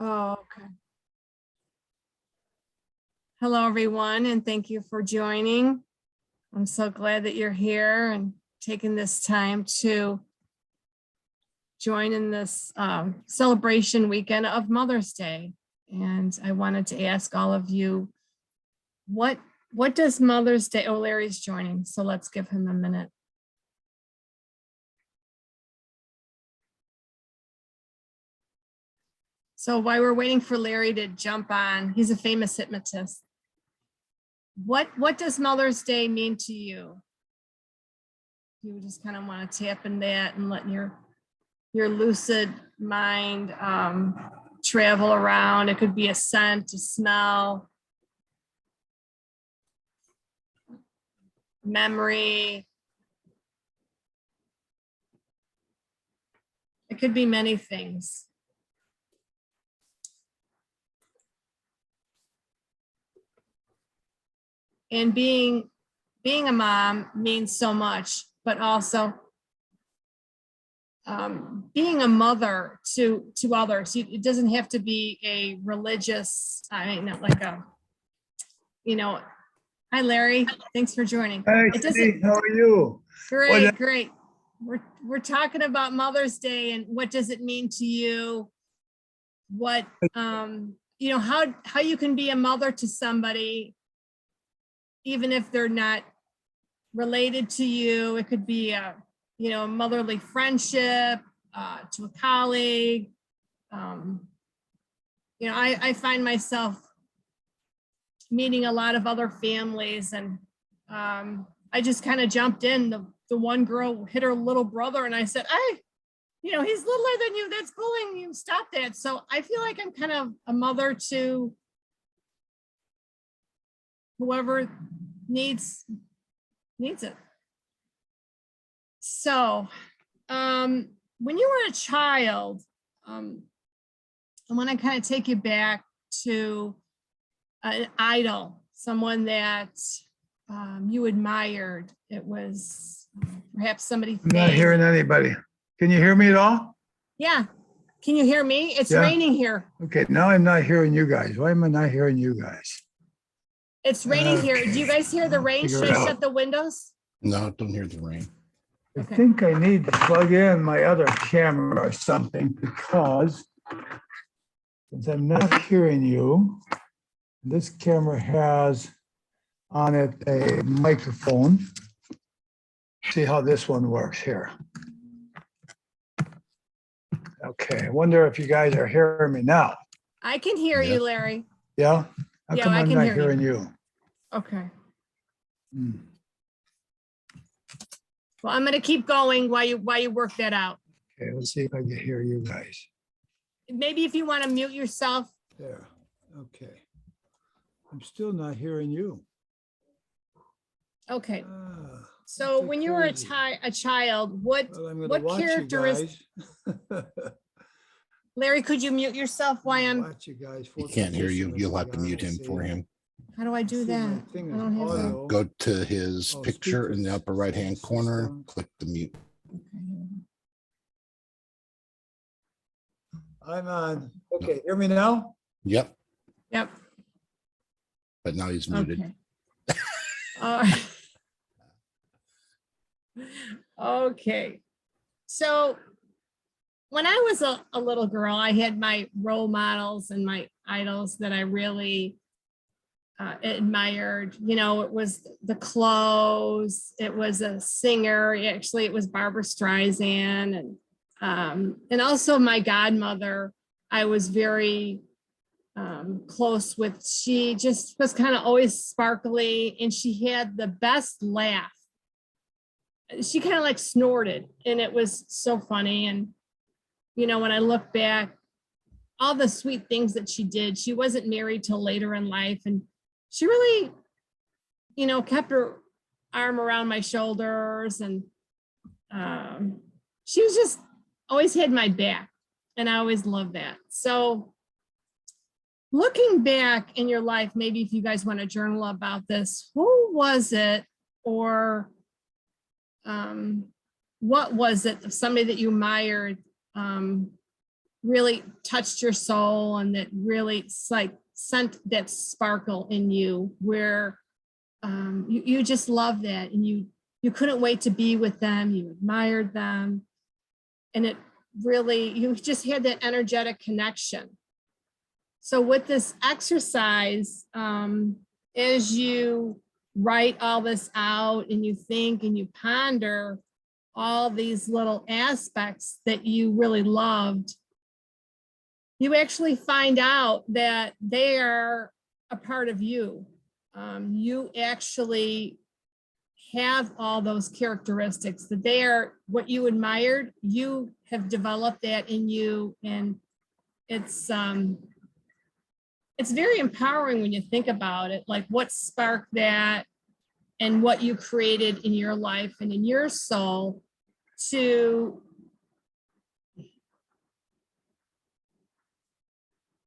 Oh, okay. Hello, everyone, and thank you for joining. I'm so glad that you're here and taking this time to join in this celebration weekend of Mother's Day. And I wanted to ask all of you, what does Mother's Day? Oh, Larry's joining, so let's give him a minute. So while we're waiting for Larry to jump on, he's a famous hypnotist. What does Mother's Day mean to you? You just kind of want to tap in that and let your lucid mind travel around. It could be a scent, a smell, memory. It could be many things. And being a mom means so much, but also being a mother to others. It doesn't have to be a religious, not like a, hi, Larry, thanks for joining. Hey, Steve, how are you? Great, great. We're talking about Mother's Day and what does it mean to you? What, how you can be a mother to somebody, even if they're not related to you. It could be a, a motherly friendship to a colleague. I find myself meeting a lot of other families, and I just kind of jumped in. The one girl hit her little brother, and I said, "Hey, he's littler than you. That's bullying you. Stop that." So I feel like I'm kind of a mother to whoever needs it. So when you were a child, I want to kind of take you back to an idol, someone that you admired. It was perhaps somebody. I'm not hearing anybody. Can you hear me at all? Yeah. Can you hear me? It's raining here. Okay, now I'm not hearing you guys. Why am I not hearing you guys? It's raining here. Do you guys hear the rain? Should I shut the windows? No, don't hear the rain. I think I need to plug in my other camera or something, because since I'm not hearing you, this camera has on it a microphone. See how this one works here. Okay, I wonder if you guys are hearing me now. I can hear you, Larry. Yeah? How Yeah, come I I'm can not hear you. hearing you? Okay. Hmm. Well, I'm going to keep going while you work that out. Okay, let's see if I can hear you guys. Maybe if you want to mute yourself. There, okay. I'm still not hearing you. Okay. Ah, So that's when you were crazy. a child, what Well, I'm gonna what watch you characteristics? guys. Larry, could you mute yourself while I'm? Watch you guys. He can't hear you. You'll have to mute him for him. How do I do that? I don't have that. Go to his Oh, picture in the speakers. upper right-hand corner, System. click the mute. I'm on. Okay, hear me now? Yep, Yep. but now he's muted. Okay. Uh, okay. So when I was a little girl, I had my role models and my idols that I really admired. It was the clothes. It was a singer. Actually, it was Barbara Streisand, and also my godmother. I was very close with. She just was kind of always sparkly, and she had the best laugh. She kind of like snorted, and it was so funny. And when I look back, all the sweet things that she did. She wasn't married till later in life, and she really, kept her arm around my shoulders, and she was just always had my back, and I always loved that. So looking back in your life, maybe if you guys want to journal about this, who was it, or what was it, somebody that you admired really touched your soul and that really like sent that sparkle in you where you just love that and you couldn't wait to be with them, you admired them, and it really, you just had that energetic connection. So with this exercise, as you write all this out and you think and you ponder all these little aspects that you really loved, you actually find out that they are a part of you. You actually have all those characteristics, that they are what you admired. You have developed that in you, and it's very empowering when you think about it, like what sparked that and what you created in your life and in your soul to,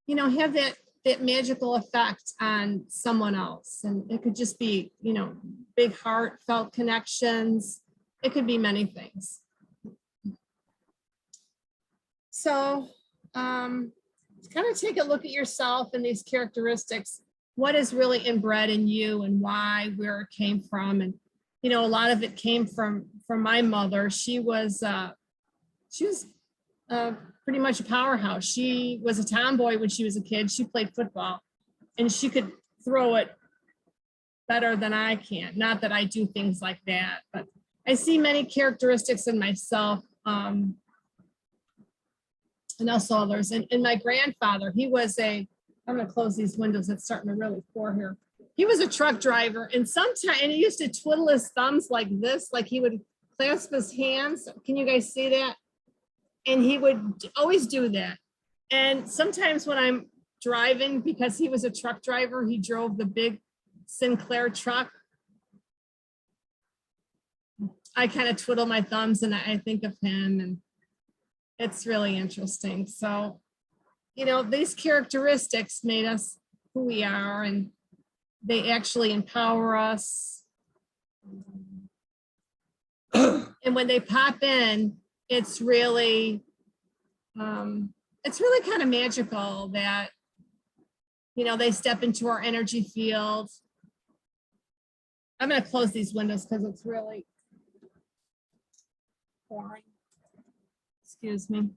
you know, have that magical effect on someone else. And it could just be, you know, big heartfelt connections. It could be many things. So kind of take a look at yourself and these characteristics. What is really inbred in you and why, where it came from. And, you know, a lot of it came from my mother. She was pretty much a powerhouse. She was a tomboy when she was a kid. She played football and she could throw it better than I can. Not that I do things like that, but I see many characteristics in myself. And also others. And my grandfather, he was I'm going to close these windows. It's starting to really pour here. He was a truck driver, and he used to twiddle his thumbs like this, like he would clasp his hands. Can you guys see that? And he would always do that. And sometimes when I'm driving, because he was a truck driver, he drove the big Sinclair truck. I kind of twiddle my thumbs and I think of him, and it's really interesting. So, you know, these characteristics made us who we are, and they actually empower us. And when they pop in, it's really kind of magical that, you know, they step into our energy field. I'm going to close these windows because it's really pouring. Excuse me.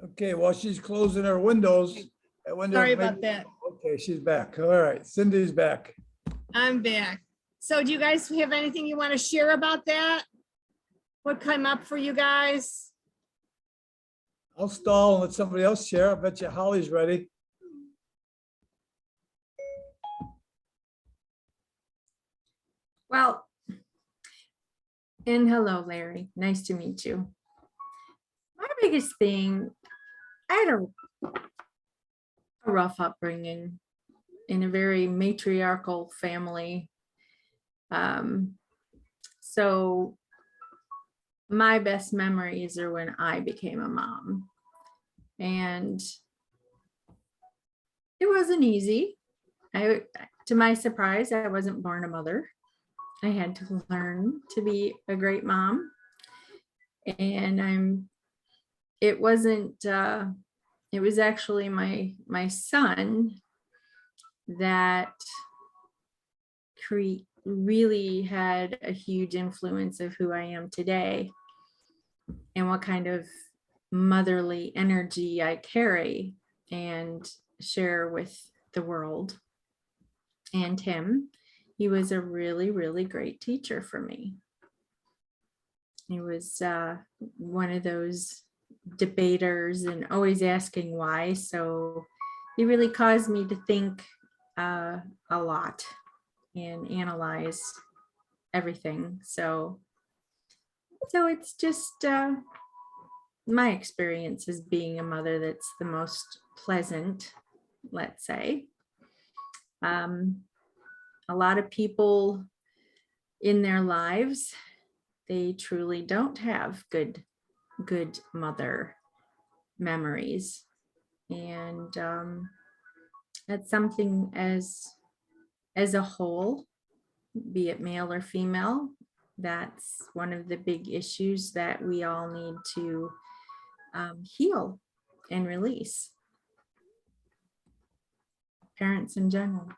Okay, while she's closing her windows. I wonder Sorry if maybe- about that. Okay, she's back. All right, Cindy's back. I'm back. So do you guys have anything you want to share about that? What came up for you guys? I'll stall and let somebody else share. I bet you Holly's ready. Well, and hello, Larry. Nice to meet you. My biggest thing, I had a rough upbringing in a very matriarchal family. So my best memories are when I became a mom. And it wasn't easy. To my surprise, I wasn't born a mother. I had to learn to be a great mom. And it wasn't, it was actually my son that really had a huge influence of who I am today and what kind of motherly energy I carry and share with the world. And him, he was a really, really great teacher for me. He was one of those debaters and always asking why. So he really caused me to think a lot and analyze everything. So it's just my experience as being a mother that's the most pleasant, let's say. A lot of people in their lives, they truly don't have good mother memories. And that's something as a whole, be it male or female, that's one of the big issues that we all need to heal and release. Parents in general.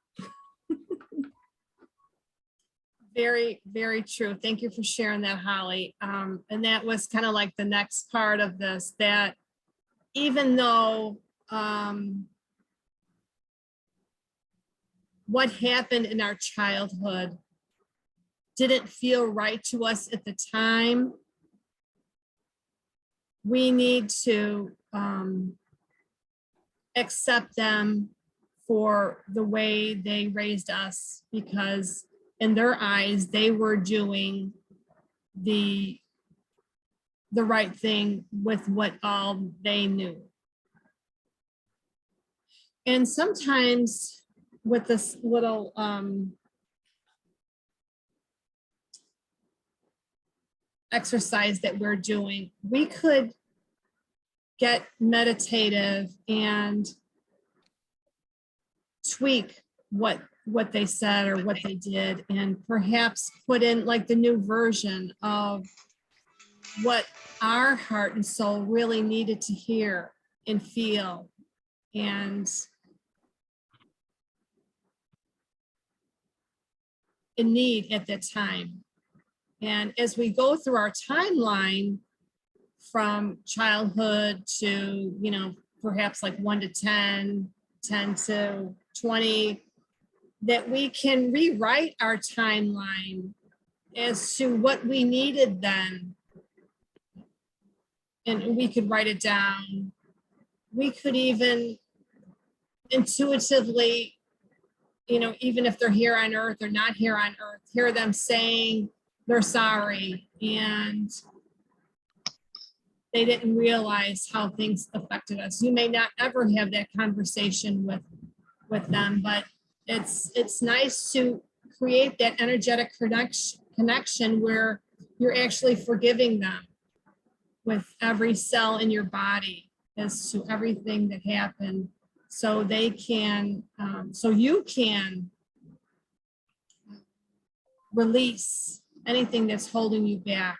Very, very true. Thank you for sharing that, Holly. And that was kind of like the next part of this, that even though what happened in our childhood didn't feel right to us at the time, we need to accept them for the way they raised us, because in their eyes, they were doing the right thing with what all they knew. And sometimes with this little exercise that we're doing, we could get meditative and tweak what they said or what they did, and perhaps put in like the new version of what our heart and soul really needed to hear and feel and in need at that time. And as we go through our timeline from childhood to, you know, perhaps like 1 to 10, 10 to 20, that we can rewrite our timeline as to what we needed then. And we could write it down. We could even intuitively, you know, even if they're here on earth or not here on earth, hear them saying they're sorry and they didn't realize how things affected us. You may not ever have that conversation with them, but it's nice to create that energetic connection where you're actually forgiving them with every cell in your body as to everything that happened, so they can, so you can release anything that's holding you back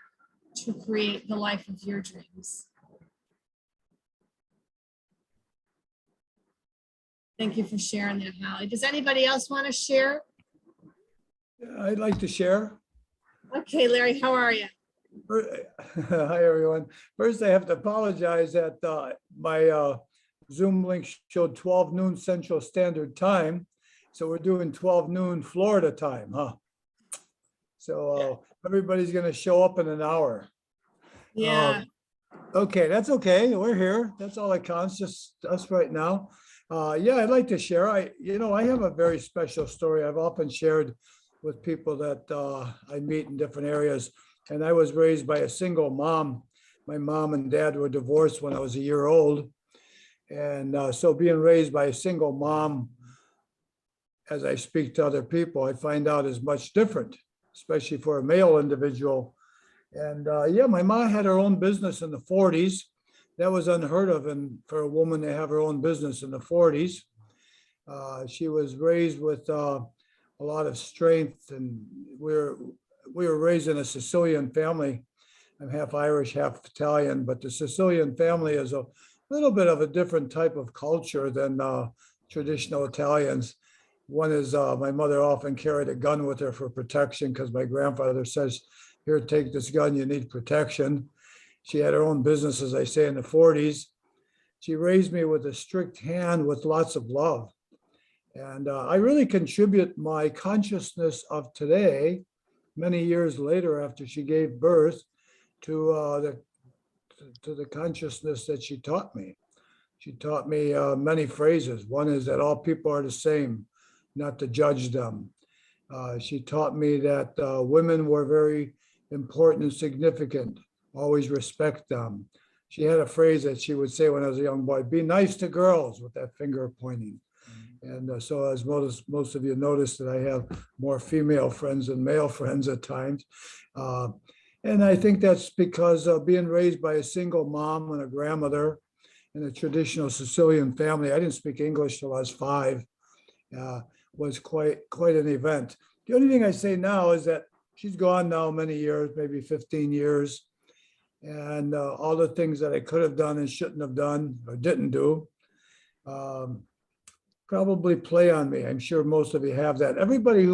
to create the life of your dreams. Thank you for sharing that, Holly. Does anybody else want to share? I'd like to share. Okay, Larry, how are you? Hi, everyone. First, I have to apologize that my Zoom link showed 12 noon Central Standard Time. So we're doing 12 noon Florida time, huh? So everybody's going to show up in an hour. Yeah. Okay, that's okay. We're here. That's all that counts, just us right now. Yeah, I'd like to share. I have a very special story I've often shared with people that I meet in different areas. And I was raised by a single mom. My mom and dad were divorced when I was a year old. And so being raised by a single mom, as I speak to other people, I find out is much different, especially for a male individual. And yeah, my mom had her own business in the 40s. That was unheard of, and for a woman to have her own business in the 40s. She was raised with a lot of strength, and we were raised in a Sicilian family. I'm half Irish, half Italian, but the Sicilian family is a little bit of a different type of culture than traditional Italians. One is my mother often carried a gun with her for protection because my grandfather says, here, take this gun, you need protection. She had her own business, as I say, in the 40s. She raised me with a strict hand with lots of love. And I really contribute my consciousness of today, many years later after she gave birth, to the consciousness that she taught me. She taught me many phrases. One is that all people are the same, not to judge them. She taught me that women were very important and significant. Always respect them. She had a phrase that she would say when I was a young boy, be nice to girls, with that finger pointing. And so as most of you noticed that I have more female friends than male friends at times. And I think that's because being raised by a single mom and a grandmother in a traditional Sicilian family, I didn't speak English till I was 5. was quite an event. The only thing I say now is that she's gone now many years, maybe 15 years. And all the things that I could have done and shouldn't have done or didn't do probably play on me. I'm sure most of you have that. Everybody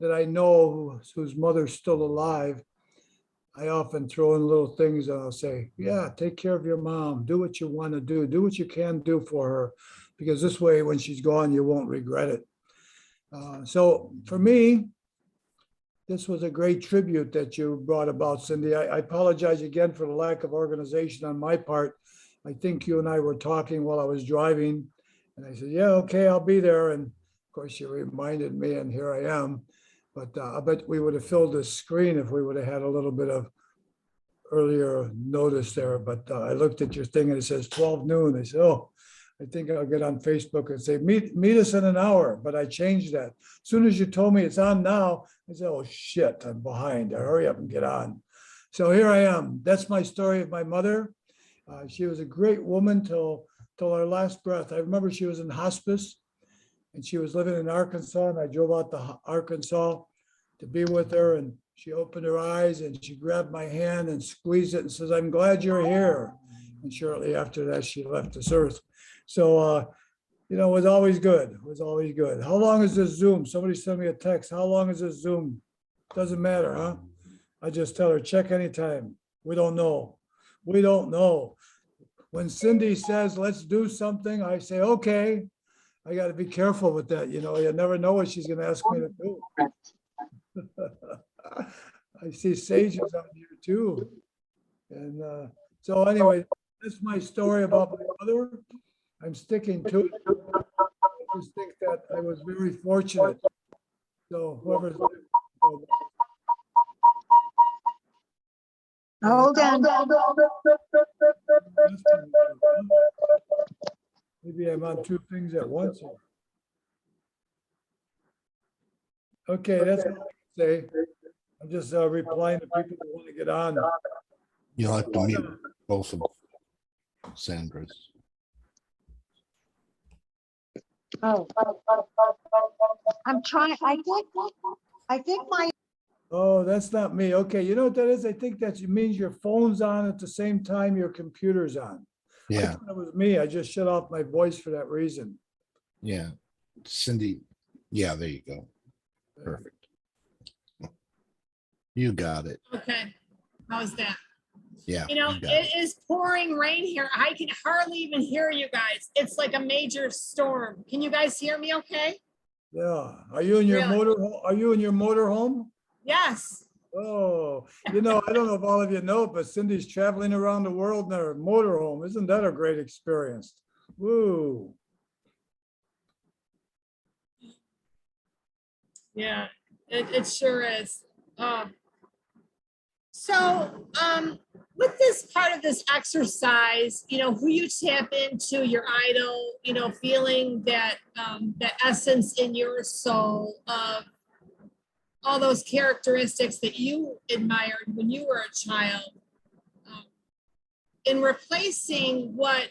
that I know whose mother's still alive, I often throw in little things and I'll say, yeah, take care of your mom. Do what you want to do. Do what you can do for her. Because this way, when she's gone, you won't regret it. So for me, this was a great tribute that you brought about, Cindy. I apologize again for the lack of organization on my part. I think you and I were talking while I was driving. And I said, yeah, okay, I'll be there. And of course, you reminded me, and here I am. But I bet we would have filled the screen if we would have had a little bit of earlier notice there. But I looked at your thing and it says 12 noon. I said, oh, I think I'll get on Facebook and say, meet us in an hour. But I changed that. As soon as you told me it's on now, I said, oh, shit, I'm behind. Hurry up and get on. So here I am. That's my story of my mother. She was a great woman till her last breath. I remember she was in hospice and she was living in Arkansas, and I drove out to Arkansas to be with her, and she opened her eyes and she grabbed my hand and squeezed it and says, I'm glad you're here. And shortly after that, she left this earth. So, it was always good. It was always good. How long is this Zoom? Somebody sent me a text. How long is this Zoom? Doesn't matter, huh? I just tell her, check anytime. We don't know. We don't know. When Cindy says, let's do something, I say, okay. I got to be careful with that. You never know what she's going to ask me to do. I see Sage is on here too. And so anyway, that's my story about my mother. I'm sticking to it. I just think that I was very fortunate. So whoever's Hold on. maybe I'm on two things at once here. Okay, that's all I can say. I'm just replying to people who want to get on. You'll have to mute both of Sandra's. Oh. I'm trying, I think my, Oh, that's not me. Okay, you know what that is? I think that means your phone's on at the same time your computer's on. I Yeah, thought it was me. I just shut off my voice for that reason. yeah. Cindy, yeah, there you go. Perfect. You got it. Okay, how's that? Yeah. You know, you got it is pouring rain here. I can hardly even hear you guys. It's like a major storm. Can you guys hear me okay? Yeah. Are you in your Really? are you in your motorhome? Yes. Oh, I don't know if all of you know, but Cindy's traveling around the world in her motorhome. Isn't that a great experience? Woo. Yeah, it sure is. So with this part of this exercise, who you tap into, your idol, feeling that that essence in your soul of all those characteristics that you admired when you were a child, in replacing what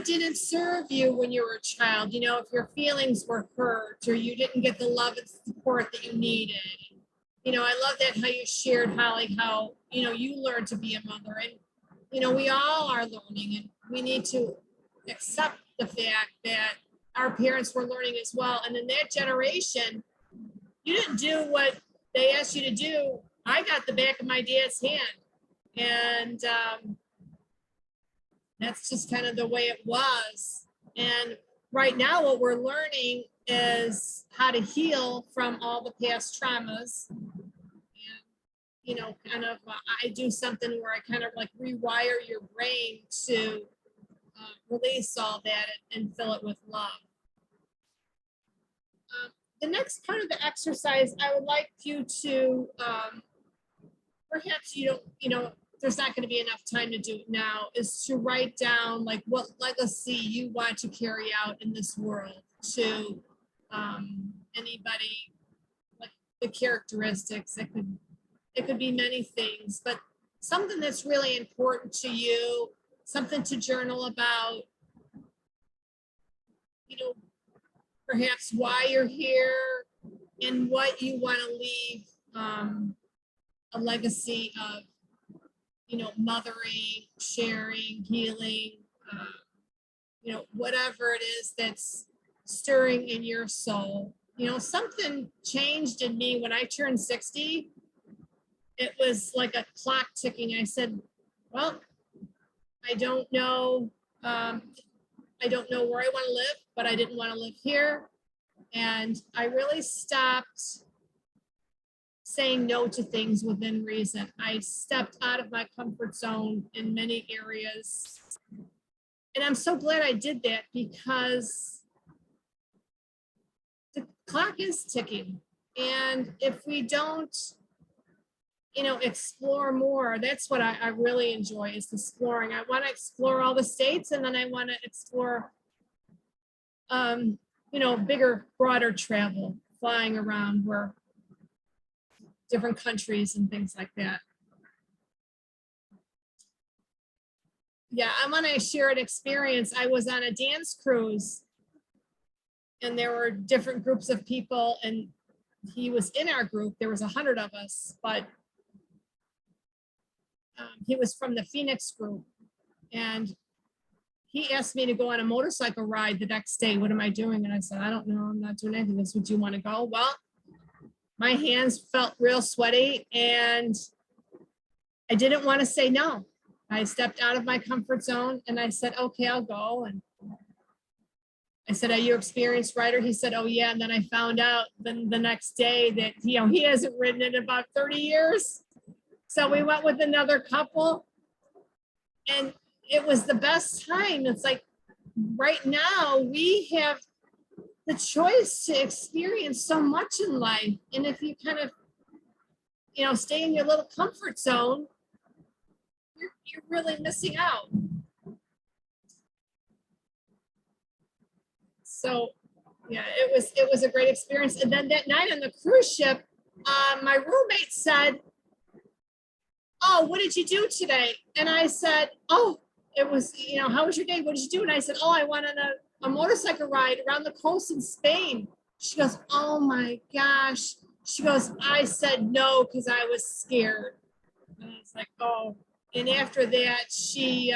didn't serve you when you were a child, if your feelings were hurt or you didn't get the love and support that you needed. I love that how you shared, Holly, how, you learned to be a mother, and, we all are learning, and we need to accept the fact that our parents were learning as well. And in that generation, you didn't do what they asked you to do. I got the back of my dad's hand, and that's just kind of the way it was. And right now, what we're learning is how to heal from all the past traumas. And, kind of, I do something where I kind of like rewire your brain to release all that and fill it with love. The next part of the exercise, I would like you to, perhaps there's not going to be enough time to do it now, is to write down like what legacy you want to carry out in this world to anybody, like the characteristics. It could be many things, but something that's really important to you, something to journal about. you know, perhaps why you're here and what you want to leave a legacy of, you know, mothering, sharing, healing, you know, whatever it is that's stirring in your soul. You know, something changed in me when I turned 60. It was like a clock ticking. I said, well, I don't know. I don't know where I want to live, but I didn't want to live here. And I really stopped saying no to things within reason. I stepped out of my comfort zone in many areas. And I'm so glad I did that because the clock is ticking. And if we don't, you know, explore more, that's what I really enjoy is exploring. I want to explore all the states, and then I want to explore, you know, bigger, broader travel, flying around where different countries and things like that. Yeah, I want to share an experience. I was on a dance cruise and there were different groups of people, and he was in our group. There was 100 of us, but he was from the Phoenix group, and he asked me to go on a motorcycle ride the next day. What am I doing? And I said, I don't know. I'm not doing anything. This, would you want to go? Well, my hands felt real sweaty and I didn't want to say no. I stepped out of my comfort zone and I said, okay, I'll go. And I said, are you an experienced rider? He said, oh yeah. And then I found out then the next day that, you know, he hasn't ridden in about 30 years. So we went with another couple and it was the best time. It's like right now we have the choice to experience so much in life. And if you kind of, you know, stay in your little comfort zone, you're really missing out. So yeah, it was a great experience. And then that night on the cruise ship, my roommate said, oh, what did you do today? And I said, oh, it was, you know, how was your day? What did you do? And I said, oh, I went on a motorcycle ride around the coast in Spain. She goes, oh my gosh. She goes, I said no because I was scared. And I was like, oh. And after that, she,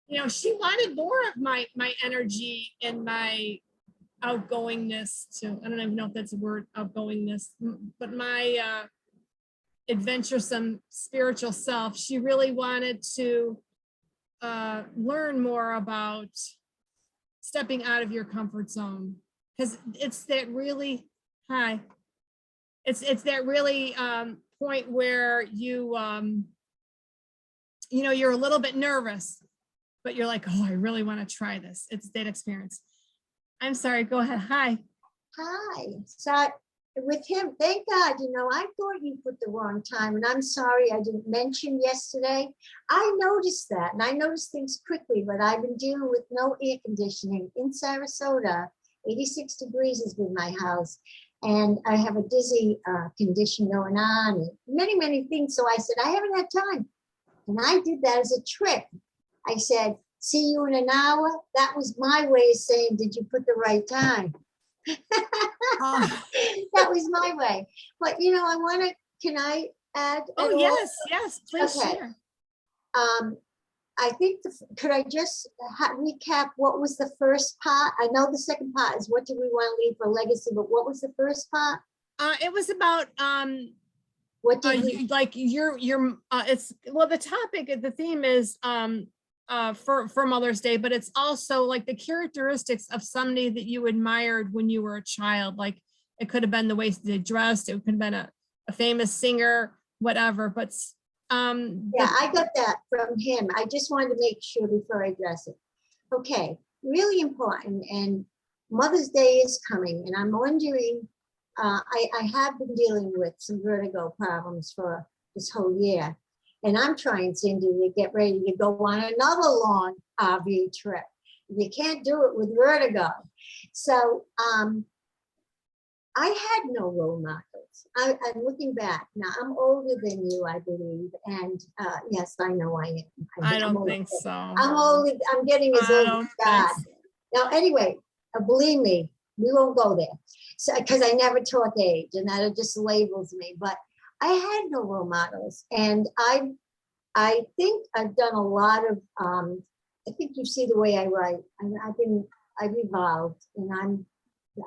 you know, she wanted more of my energy and my outgoingness too. I don't even know if that's a word, outgoingness, but my adventuresome spiritual self. She really wanted to learn more about stepping out of your comfort zone, because it's that really it's that really point where you you know, you're a little bit nervous, but you're like, oh, I really want to try this. It's that experience. I'm sorry, go ahead. Hi. Hi. So with him, thank God, you know, I thought you put the wrong time, and I'm sorry I didn't mention yesterday. I noticed that, and I noticed things quickly, but I've been dealing with no air conditioning in Sarasota. 86 degrees has been my house, and I have a dizzy condition going on, and many, many things. So I said, I haven't had time. And I did that as a trick. I said, see you in an hour. That was my way of saying, did you put the right time? Oh, That was my way. But, you know, I want to, can I add? at oh all? yes, please Okay. share. I think, could I just recap what was the first part? I know the second part is what do we want to leave for legacy, but what was the first part? It was about What did we? like your it's, well, the topic, the theme is for Mother's Day, but it's also like the characteristics of somebody that you admired when you were a child. Like it could have been the way they dressed, it could have been a famous singer, whatever. But Yeah, I got that from him. I just wanted to make sure before I address it. Okay, really important. And Mother's Day is coming, and I'm wondering, I have been dealing with some vertigo problems for this whole year. And I'm trying, Cindy, to get ready to go on another long RV trip. You can't do it with vertigo. So I had no role models. I'm looking back. Now, I'm older than you, I believe. And yes, I know I am. I don't I'm think older. so. I'm old. I'm getting as I old don't as God. think so. Now, anyway, believe me, we won't go there. So, because I never taught age, and that just labels me. But I had no role models, and I think I've done a lot of. I think you see the way I write. I've evolved, and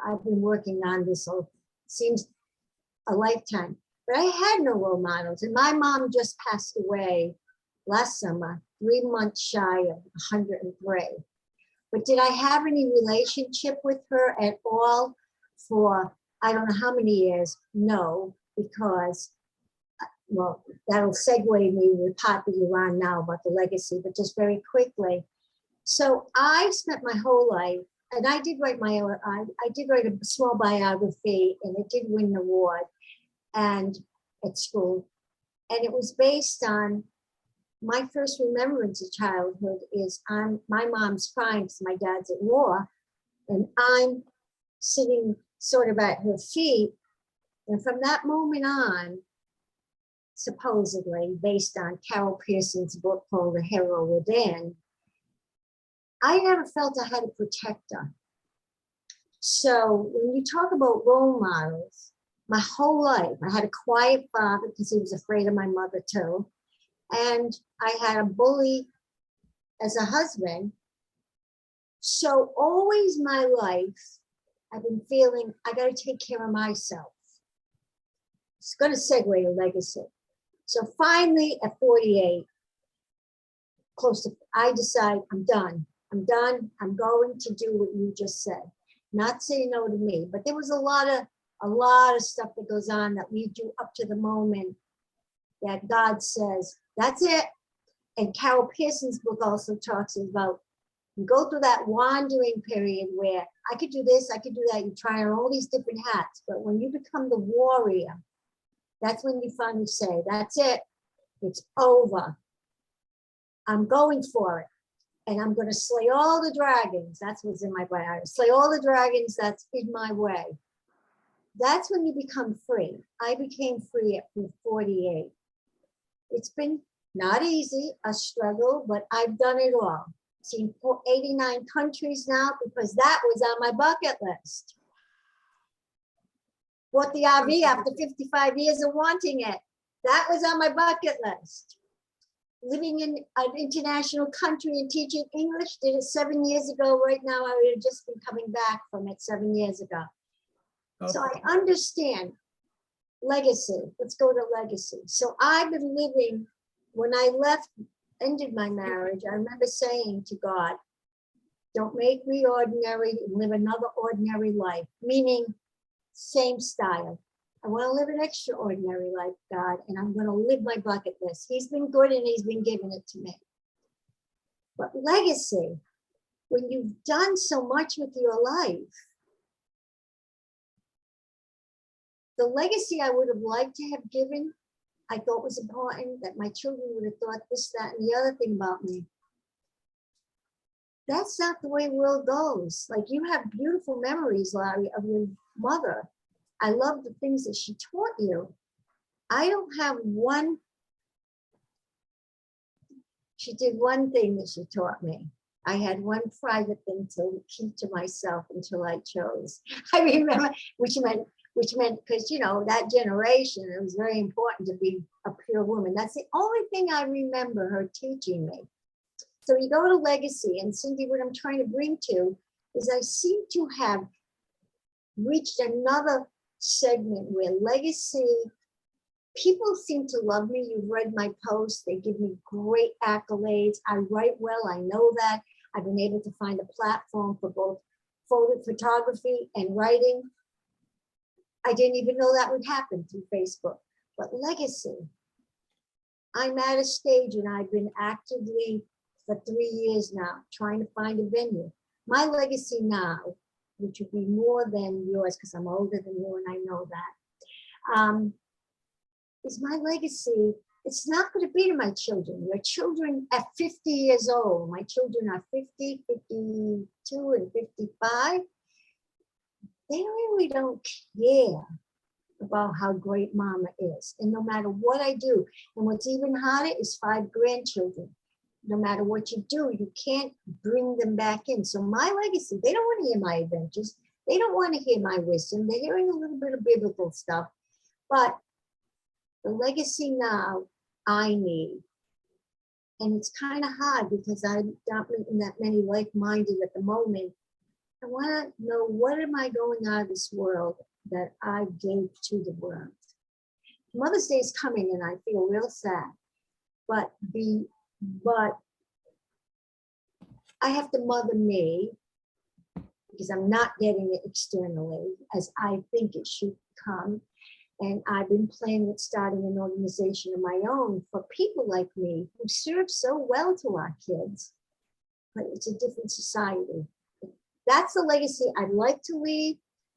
I've been working on this. So seems a lifetime. But I had no role models, and my mom just passed away last summer, 3 months shy of 103. But did I have any relationship with her at all for I don't know how many years? No, because, well, that'll segue me with part that you're on now about the legacy, but just very quickly. So I spent my whole life, and I did write I did write a small biography, and it did win an award and at school. And it was based on my first remembrance of childhood is my mom's crying because my dad's at war, and I'm sitting sort of at her feet. And from that moment on, supposedly based on Carol Pearson's book called The Hero Within, I never felt I had a protector. So when you talk about role models, my whole life, I had a quiet father because he was afraid of my mother too. And I had a bully as a husband. So always my life, I've been feeling I got to take care of myself. It's going to segue to legacy. So finally at 48, I decide I'm done. I'm done. I'm going to do what you just said. Not say no to me, but there was a lot of stuff that goes on that leads you up to the moment that God says, that's it. And Carol Pearson's book also talks about you go through that wandering period where I could do this, I could do that. You try on all these different hats, but when you become the warrior, that's when you finally say, that's it. It's over. I'm going for it. And I'm going to slay all the dragons. That's what's in my biography. Slay all the dragons that's in my way. That's when you become free. I became free at 48. It's been not easy, a struggle, but I've done it all. Seen 89 countries now because that was on my bucket list. Bought the RV after 55 years of wanting it. That was on my bucket list. Living in an international country and teaching English, did it 7 years ago. Right now, I would have just been coming back from it 7 years ago. So I understand legacy. Let's go to legacy. So I've been living, when I ended my marriage, I remember saying to God, don't make me ordinary, live another ordinary life, meaning same style. I want to live an extraordinary life, God, and I'm going to live my bucket list. He's been good and he's been giving it to me. But legacy, when you've done so much with your life, the legacy I would have liked to have given, I thought was important, that my children would have thought this, that, and the other thing about me. That's not the way the world goes. Like, you have beautiful memories, Larry, of your mother. I love the things that she taught you. I don't have one. She did one thing that she taught me. I had one private thing to keep to myself until I chose. I remember, which meant, because, you know, that generation, it was very important to be a pure woman. That's the only thing I remember her teaching me. So you go to legacy, and Cindy, what I'm trying to bring to is I seem to have reached another segment where legacy, people seem to love me. You've read my posts. They give me great accolades. I write well. I know that. I've been able to find a platform for both photography and writing. I didn't even know that would happen through Facebook. But legacy, I'm at a stage, and I've been actively for 3 years now trying to find a venue. My legacy now, which would be more than yours because I'm older than you and I know that, is my legacy. It's not going to be to my children. Your children at 50 years old, my children are 50, 52, and 55. They really don't care about how great mama is. And no matter what I do, and what's even harder is 5 grandchildren. no matter what you do, you can't bring them back in. So my legacy, they don't want to hear my adventures. They don't want to hear my wisdom. They're hearing a little bit of biblical stuff. But the legacy now I need. And it's kind of hard because I'm not meeting that many like-minded at the moment. I want to know, what am I going out of this world that I gave to the world? Mother's Day is coming and I feel real sad. But I have to mother me because I'm not getting it externally as I think it should come. And I've been playing with starting an organization of my own for people like me who serve so well to our kids, but it's a different society. That's the legacy I'd like to leave,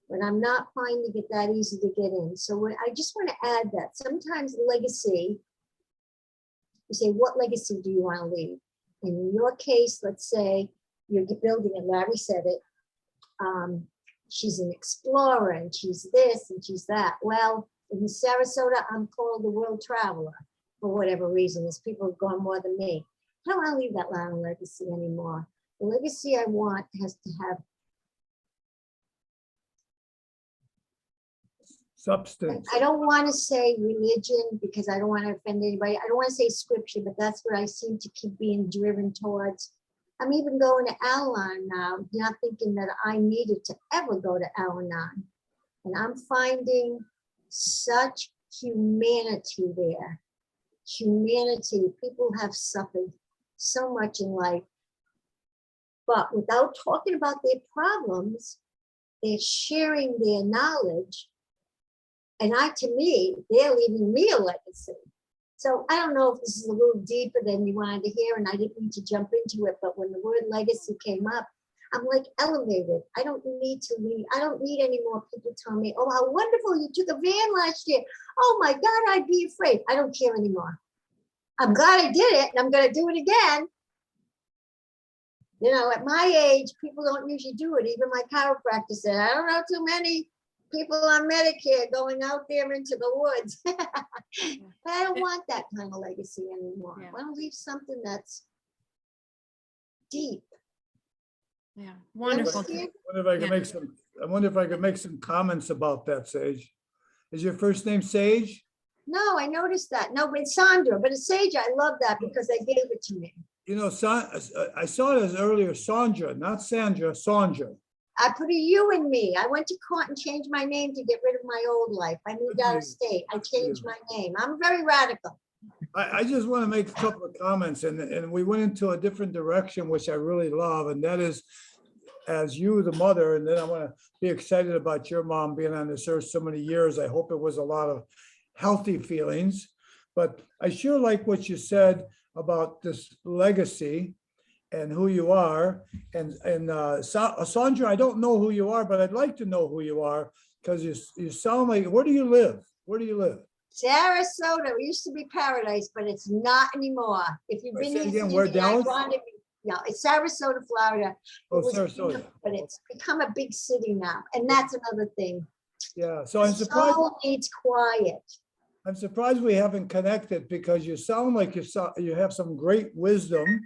but I'm not finding it that easy to get in. So I just want to add that sometimes legacy, you say, what legacy do you want to leave? In your case, let's say you're building it, Larry said it, she's an explorer and she's this and she's that. Well, in Sarasota, I'm called the world traveler for whatever reason. There's people who've gone more than me. I don't want to leave that line legacy anymore. The legacy I want has to have substance. I don't want to say religion because I don't want to offend anybody. I don't want to say scripture, but that's what I seem to keep being driven towards. I'm even going to Al-Anon now, not thinking that I needed to ever go to Al-Anon. And I'm finding such humanity there. Humanity. People have suffered so much in life. But without talking about their problems, they're sharing their knowledge. And to me, they're leaving me a legacy. So I don't know if this is a little deeper than you wanted to hear, and I didn't mean to jump into it, but when the word legacy came up, I'm like elevated. I don't need to leave. I don't need any more people telling me, oh, how wonderful you took a van last year. Oh my God, I'd be afraid. I don't care anymore. I'm glad I did it, and I'm going to do it again. You know, at my age, people don't usually do it. Even my chiropractor said, I don't know too many people on Medicare going out there into the woods. But I don't want that kind of legacy anymore. Yeah. I want to leave something that's deep. Yeah, You wonderful. understand? I wonder if I could make some comments about that, Sage. Is your first name Sage? No, I noticed that. No, but it's Sandra, but it's Sage. I love that because they gave it to me. You know, I saw it as earlier Sandra, not Sandra, Sandra. I put a U in me. I went to court and changed my name to get rid of my old life. I moved out of state. I changed my name. I'm very radical. I just want to make a couple of comments, and we went into a different direction, which I really love, and that is, as you, the mother, and then I want to be excited about your mom being on this earth so many years. I hope it was a lot of healthy feelings, but I sure like what you said about this legacy and who you are. And Sandra, I don't know who you are, but I'd like to know who you are because you sound like, where do you live? Where do you live? Sarasota, it used to be paradise, but it's not anymore. If you've been Say here, again, where, Dallas? no, it's Sarasota, Florida. Oh, It was Sarasota. but it's become a big city now, and that's another thing. Yeah, so I'm surprised. Soul needs quiet. I'm surprised we haven't connected because you sound like you have some great wisdom.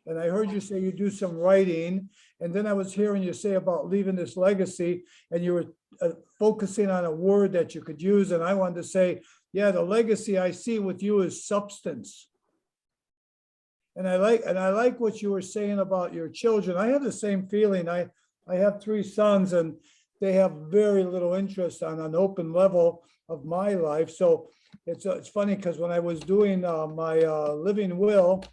And I heard you say you do some writing. And then I was hearing you say about leaving this legacy, and you were focusing on a word that you could use. And I wanted to say, yeah, the legacy I see with you is substance. And I like what you were saying about your children. I have the same feeling. I have 3 sons, and they have very little interest on an open level of my life. So it's funny because when I was doing my living will,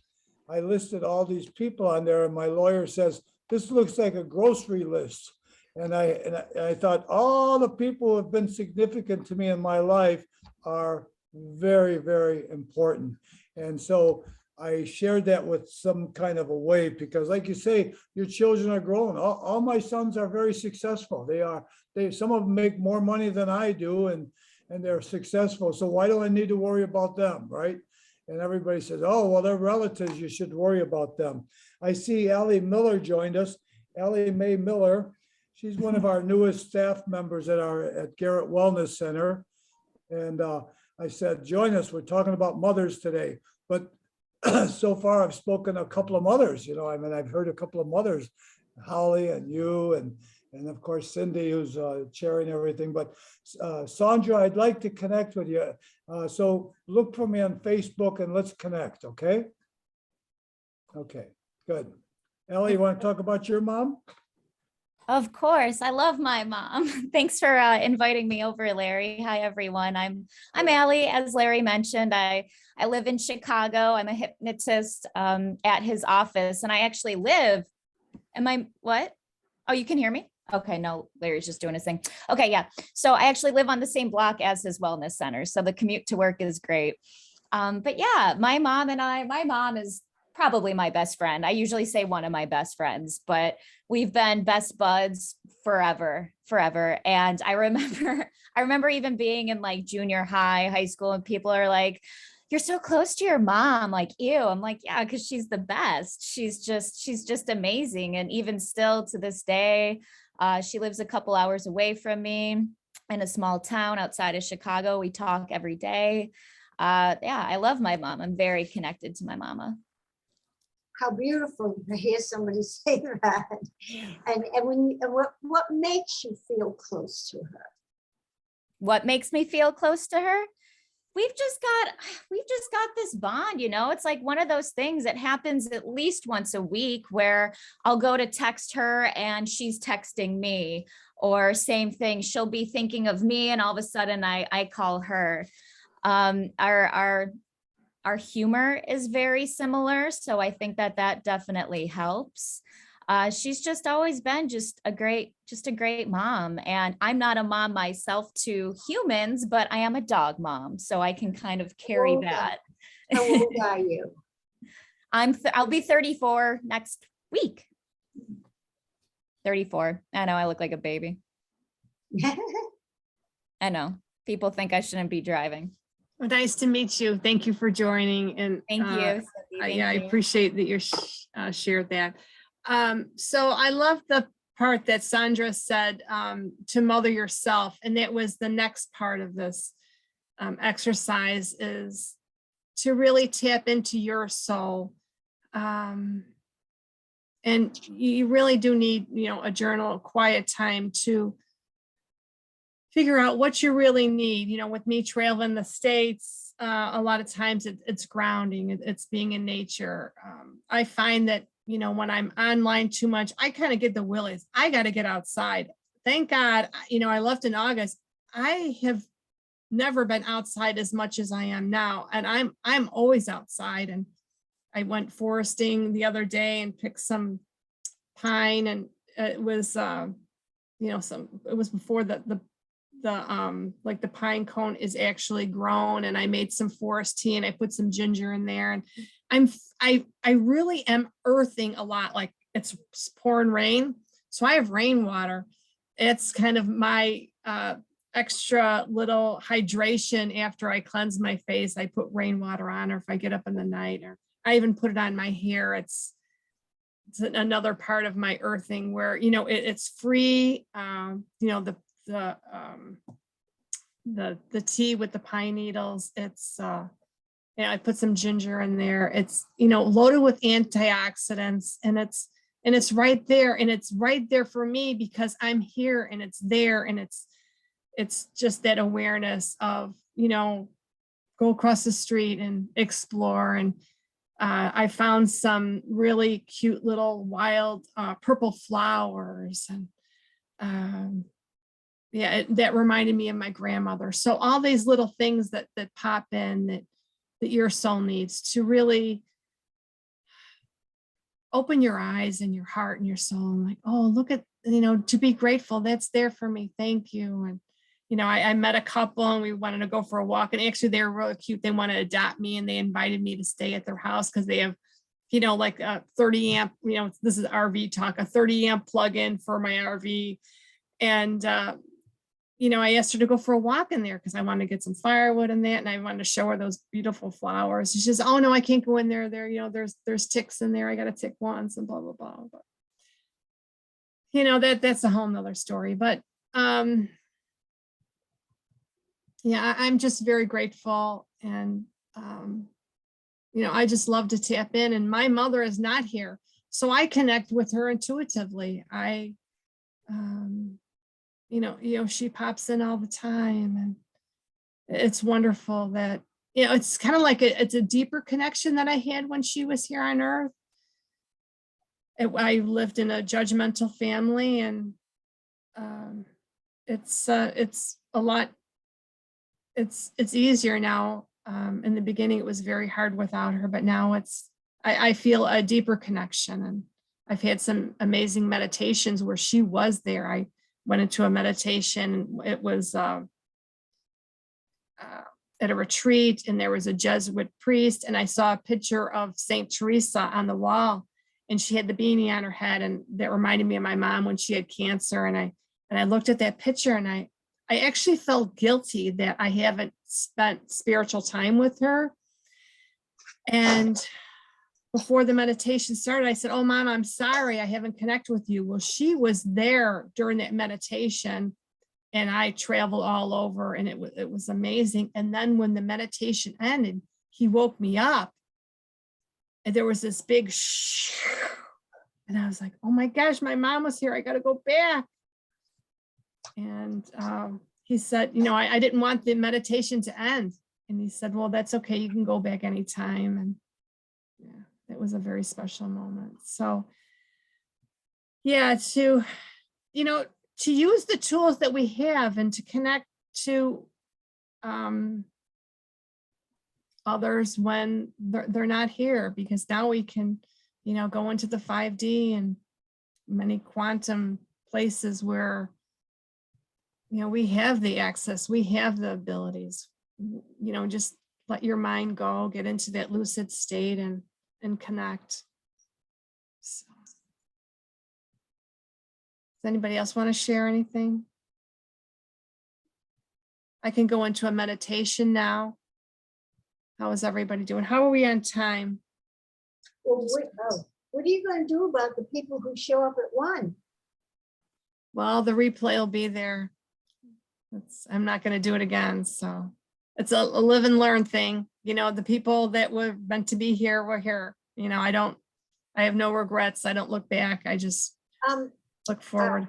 I listed all these people on there, and my lawyer says, this looks like a grocery list. And I thought all the people who have been significant to me in my life are very, very important. And so I shared that with some kind of a way, because like you say, your children are growing. All my sons are very successful. Some of them make more money than I do, and they're successful. So why do I need to worry about them, right? And everybody says, oh, well, they're relatives, you should worry about them. I see Allie Miller joined us, Allie Mae Miller. She's one of our newest staff members at Garrett Wellness Center. And I said, join us, we're talking about mothers today. But so far I've spoken to a couple of mothers, I mean, I've heard a couple of mothers, Holly and you, and of course Cindy, who's chairing everything. But Sandra, I'd like to connect with you. So look for me on Facebook and let's connect, okay? Okay, good. Ellie, you want to talk about your mom? Of course, I love my mom. Thanks for inviting me over, Larry. Hi, everyone. I'm Allie. As Larry mentioned, I live in Chicago. I'm a hypnotist at his office, and I actually live. Am I what? Oh, you can hear me? Okay, no, Larry's just doing his thing. Okay, yeah. So I actually live on the same block as his wellness center, so the commute to work is great. But yeah, my mom is probably my best friend. I usually say one of my best friends, but we've been best buds forever. And I remember even being in like junior high school, and people are like, "You're so close to your mom." Like, ew. I'm like, yeah, because she's the best. She's just amazing. And even still to this day, she lives a couple hours away from me in a small town outside of Chicago. We talk every day. Yeah, I love my mom. I'm very connected to my mama. How beautiful to hear somebody say that. And what makes you feel close to her? What makes me feel close to her? We've just got this bond, it's like one of those things that happens at least once a week where I'll go to text her and she's texting me, or same thing. She'll be thinking of me and all of a sudden I call her. Our humor is very similar, so I think that definitely helps. She's just always been just a great mom. And I'm not a mom myself to humans, but I am a dog mom, so I can kind of carry How old that. How old are you? I'll be 34 next week. 34. I know I look like a baby. I know. People think I shouldn't be driving. Well, nice to meet you. Thank you for joining. And Thank you, Cindy. yeah, I Thank you. appreciate that you shared that. So I love the part that Sandra said, to mother yourself. And that was the next part of this exercise, is to really tap into your soul. And you really do need, a journal, a quiet time to figure out what you really need. With me traveling the States, a lot of times it's grounding, it's being in nature. I find that, when I'm online too much, I kind of get the willies. I got to get outside. Thank God, I left in August. I have never been outside as much as I am now. And I'm always outside. And I went foresting the other day and picked some pine, and it was, it was before the pine cone is actually grown, and I made some forest tea and I put some ginger in there, and I really am earthing a lot. Like, it's pouring rain, so I have rainwater. It's kind of my extra little hydration after I cleanse my face. I put rainwater on, or if I get up in the night, or I even put it on my hair. It's another part of my earthing where, it's free. The tea with the pine needles, it's I put some ginger in there. It's loaded with antioxidants, and it's right there, and it's right there for me because I'm here, and it's there, and it's just that awareness of go across the street and explore. And I found some really cute little wild purple flowers, and yeah, that reminded me of my grandmother. So all these little things that pop in that your soul needs to really open your eyes and your heart and your soul, and like, oh, look at, to be grateful, that's there for me. Thank you. And, I met a couple and we wanted to go for a walk, and actually they were really cute. They want to adopt me, and they invited me to stay at their house because they have, like a 30 amp, this is RV talk, a 30 amp plug-in for my RV. And, I asked her to go for a walk in there because I wanted to get some firewood in that, and I wanted to show her those beautiful flowers. She says, "Oh no, I can't go in there. There's ticks in there. I got to tick once," and blah blah blah. But that's a whole nother story. But yeah, I'm just very grateful, and I just love to tap in, and my mother is not here. So I connect with her intuitively. She pops in all the time, and it's wonderful that, it's kind of like it's a deeper connection that I had when she was here on earth. I lived in a judgmental family, and it's a lot. It's easier now. In the beginning, it was very hard without her, but now I feel a deeper connection, and I've had some amazing meditations where she was there. I went into a meditation. It was at a retreat, and there was a Jesuit priest, and I saw a picture of Saint Teresa on the wall, and she had the beanie on her head, and that reminded me of my mom when she had cancer. And I looked at that picture, and I actually felt guilty that I haven't spent spiritual time with her. And before the meditation started, I said, "Oh, Mom, I'm sorry I haven't connected with you." Well, she was there during that meditation, and I traveled all over, and it was amazing. And then when the meditation ended, he woke me up, and there was this big shh, and I was like, "Oh my gosh, my mom was here. I got to go back." And he said, I didn't want the meditation to end. And he said, "Well, that's okay. You can go back anytime." And yeah, it was a very special moment. So yeah, to use the tools that we have, and to connect to others when they're not here, because now we can, go into the 5D and many quantum places where, we have the access, we have the abilities, just let your mind go, get into that lucid state and connect. So, does anybody else want to share anything? I can go into a meditation now. How is everybody doing? How are we on time? Well, what are you going to do about the people who show up at 1? Well, the replay will be there. I'm not going to do it again. So it's a live and learn thing. The people that were meant to be here were here. I have no regrets. I don't look back. I just look forward.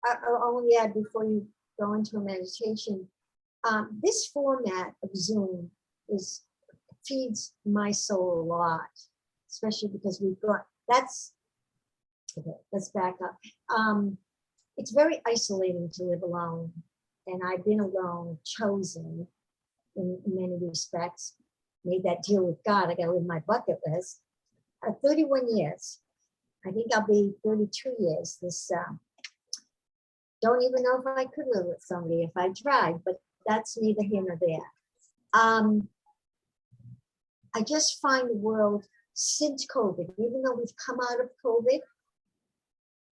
I'll only add before you go into a meditation. This format of Zoom feeds my soul a lot, especially because let's back up. It's very isolating to live alone. And I've been alone, chosen in many respects, made that deal with God. I got to live my bucket list. 31 years. I think I'll be 32 years. Don't even know if I could live with somebody if I tried, but that's neither here nor there. I just find the world since COVID, even though we've come out of COVID,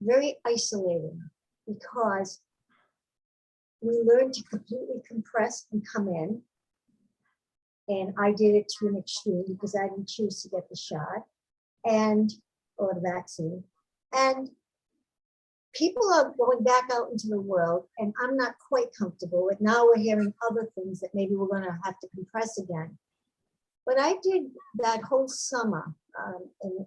very isolating, because we learned to completely compress and come in. And I did it to an extreme because I didn't choose to get the shot or the vaccine. And people are going back out into the world, and I'm not quite comfortable with. Now we're hearing other things that maybe we're going to have to compress again. But I did that whole summer,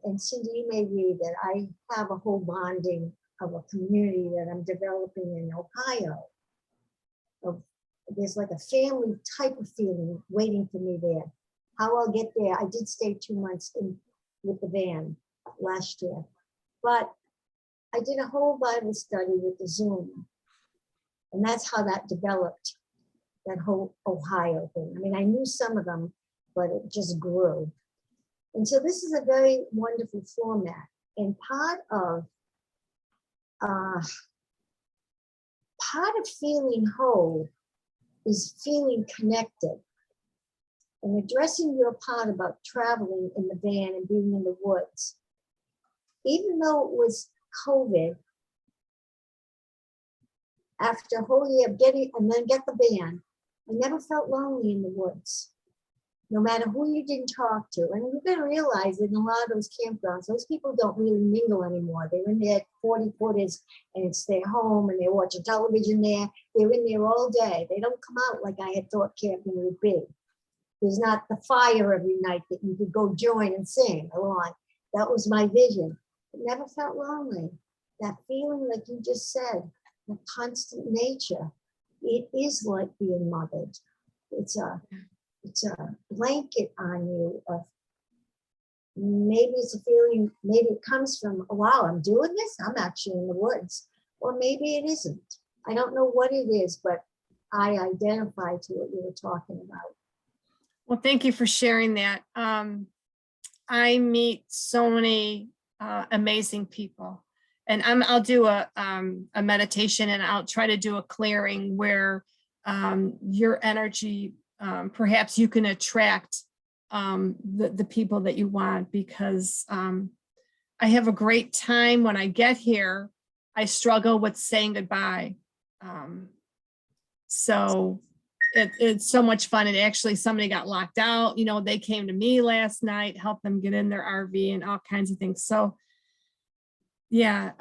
and Cindy, you may read that I have a whole bonding of a community that I'm developing in Ohio. There's like a family type of feeling waiting for me there. How I'll get there, I did stay 2 months with the van last year, but I did a whole Bible study with the Zoom, and that's how that developed, that whole Ohio thing. I mean, I knew some of them, but it just grew. And so this is a very wonderful format, and part of feeling whole is feeling connected, and addressing your part about traveling in the van and being in the woods. Even though it was COVID, after a whole year of getting, and then get the van, I never felt lonely in the woods, no matter who you didn't talk to. And you've got to realize that in a lot of those campgrounds, those people don't really mingle anymore. They're in there 40 footers, and it's their home, and they're watching television there. They're in there all day. They don't come out like I had thought camping would be. there's not the fire every night that you could go join and sing along. That was my vision. It never felt lonely. That feeling, like you just said, the constant nature, it is like being mothered. It's a blanket on you of, maybe it's a feeling, maybe it comes from, oh, wow, I'm doing this, I'm actually in the woods. Or maybe it isn't. I don't know what it is, but I identify to what you were talking about. Well, thank you for sharing that. I meet so many amazing people, and I'll do a meditation, and I'll try to do a clearing where your energy, perhaps you can attract the people that you want, because I have a great time when I get here. I struggle with saying goodbye. So it's so much fun. And actually somebody got locked out, you know, they came to me last night, helped them get in their RV and all kinds of things. So yeah,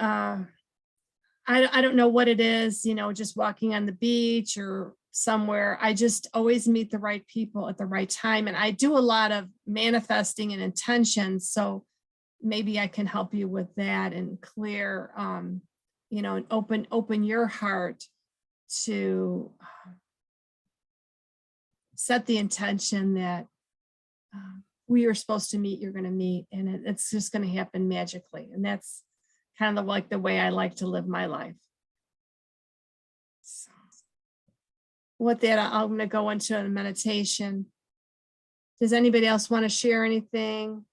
I don't know what it is, you know, just walking on the beach or somewhere. I just always meet the right people at the right time. And I do a lot of manifesting and intentions. So maybe I can help you with that and clear, you know, and open your heart to set the intention that we are supposed to meet, you're going to meet, and it's just going to happen magically. And that's kind of like the way I like to live my life. So with that, I'm going to go into a meditation. Does anybody else want to share anything?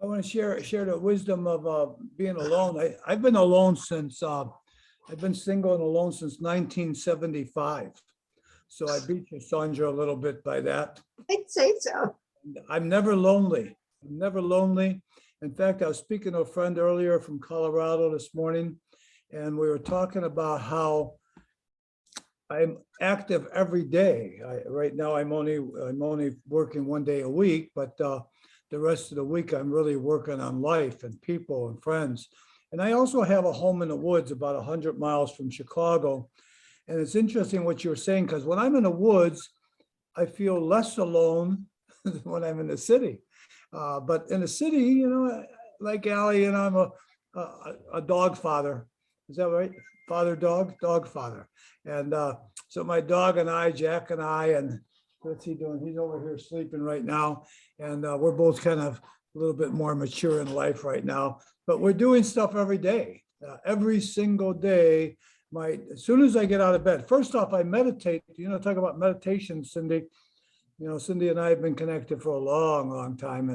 I want to share the wisdom of being alone. I've been alone since, I've been single and alone since 1975. So I beat you, Sandra, a little bit by that. I'd say so. I'm never lonely. I'm never lonely. In fact, I was speaking to a friend earlier from Colorado this morning, and we were talking about how I'm active every day. Right now, I'm only working 1 day a week, but the rest of the week, I'm really working on life and people and friends. And I also have a home in the woods about 100 miles from Chicago. And it's interesting what you were saying, because when I'm in the woods, I feel less alone than when I'm in the city. But in the city, you know, like Allie, and I'm a dog father. Is that right? Father dog? Dog father. And so my dog and I, Jack and I, and what's he doing? He's over here sleeping right now. And we're both kind of a little bit more mature in life right now. But we're doing stuff every day, every single day. As soon as I get out of bed, first off, I meditate. You know, talk about meditation, Cindy. You know, Cindy and I have been connected for a long, long time.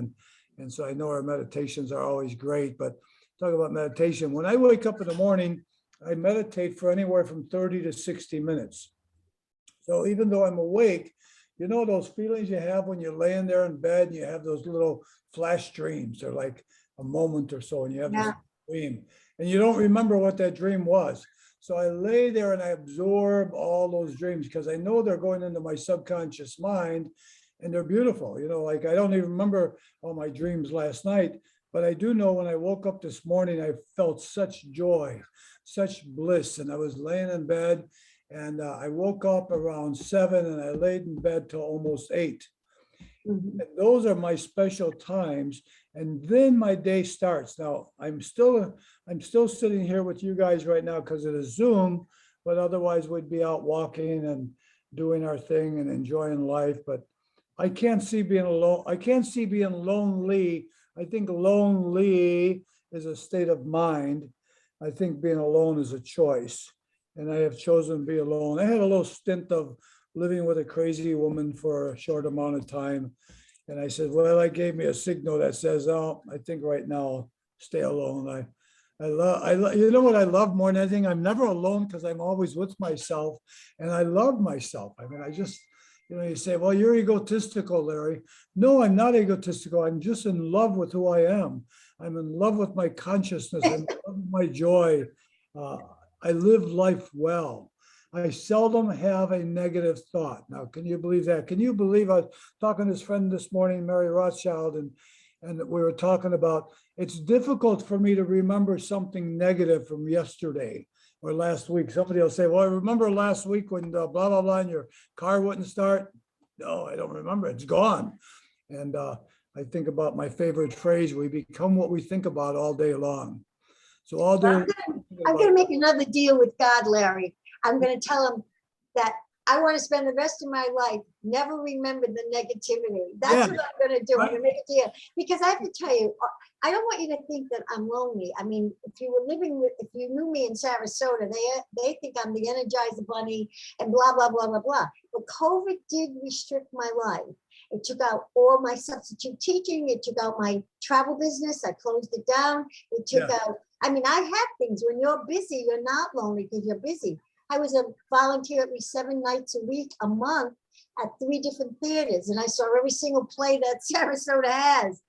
And so I know our meditations are always great. But talk about meditation. When I wake up in the morning, I meditate for anywhere from 30 to 60 minutes. So even though I'm awake, you know those feelings you have when you're laying there in bed and you have those little flash dreams. They're like a moment or so, and you have this dream and you don't remember what that dream was. So I lay there and I absorb all those dreams because I know they're going into my subconscious mind, and they're beautiful. You know, like I don't even remember all my dreams last night, but I do know when I woke up this morning, I felt such joy, such bliss. And I was laying in bed, and I woke up around 7 and I laid in bed till almost 8. Mhm. And those are my special times. And then my day starts. Now I'm still sitting here with you guys right now because of the Zoom, but otherwise we'd be out walking and doing our thing and enjoying life. But I can't see being alone. I can't see being lonely. I think lonely is a state of mind. I think being alone is a choice. And I have chosen to be alone. I had a little stint of living with a crazy woman for a short amount of time. And I said, well, that gave me a signal that says, oh, I think right now I'll stay alone. I love, you know what I love more than anything? I'm never alone because I'm always with myself, and I love myself. I mean, I just, you know, you say, well, you're egotistical, Larry. No, I'm not egotistical. I'm just in love with who I am. I'm in love with my consciousness. I'm in love with my joy. I live life well. I seldom have a negative thought. Now, can you believe that? Can you believe I was talking to this friend this morning, Mary Rothschild, and we were talking about it's difficult for me to remember something negative from yesterday or last week. Somebody will say, well, I remember last week when blah, blah, blah, and your car wouldn't start. No, I don't remember. It's gone. And I think about my favorite phrase, we become what we think about all day long. So all day. I'm gonna make another deal with God, Larry. I'm gonna tell him that I want to spend the rest of my life never remember the negativity. That's Yeah. what I'm gonna do. I'm Right. gonna make a deal. Because I have to tell you, I don't want you to think that I'm lonely. I mean, if you were living with, if you knew me in Sarasota, they think I'm the Energizer Bunny and blah, blah, blah, blah, blah. But COVID did restrict my life. It took out all my substitute teaching. It took out my travel business. I closed it down. It took out, I mean, I have things. When you're busy, you're not lonely because you're busy. I was a volunteer at least 7 nights a week, a month at 3 different theaters. And I saw every single play that Sarasota has.